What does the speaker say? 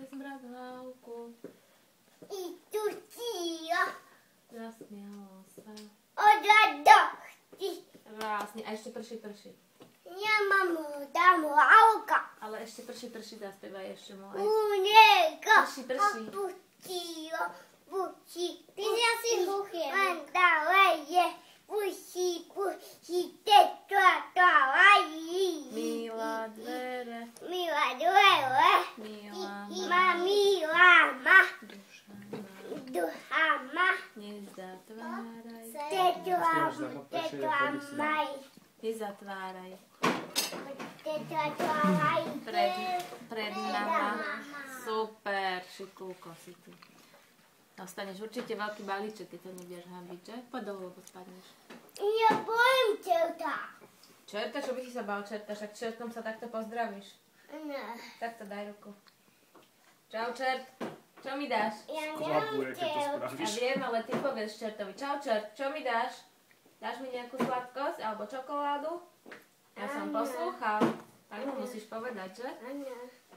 zmrak hlavku. I tu cíla. Zasmialo sa. Od radosti. Krásne. A ešte prší. Ja mám tam hlavka. Ale ešte prší, zaspievaj ešte mu aj. Unieka. Prší. Opustilo. Puší. Ty si asi hluchý. Len dále je. Puší. Tetlají. Mila dvere. Mila dvere. Mila ma. Duša ma. Nezatváraj. Tetlaj. Nezatváraj. Tetlaj. Pred nama. Super, šikulko si ty. Dostaneš určite veľký balíček, keď to nebudeš hambiť, že? Poď dolu, lebo spadneš. Ja bojím čerta. Čerta? Čo by si sa bál čerta? Však čertom sa takto pozdravíš. Ne. Takto daj ruku. Čau čert. Čo mi dáš? Ja Kolabuje, keď to nemám Ja spravíš. viem, ale ty povieš čertovi. Čau čert, čo mi dáš? Dáš mi nejakú sladkosť alebo čokoládu? Ja som poslúchal. Tak mu musíš povedať, že? čerta.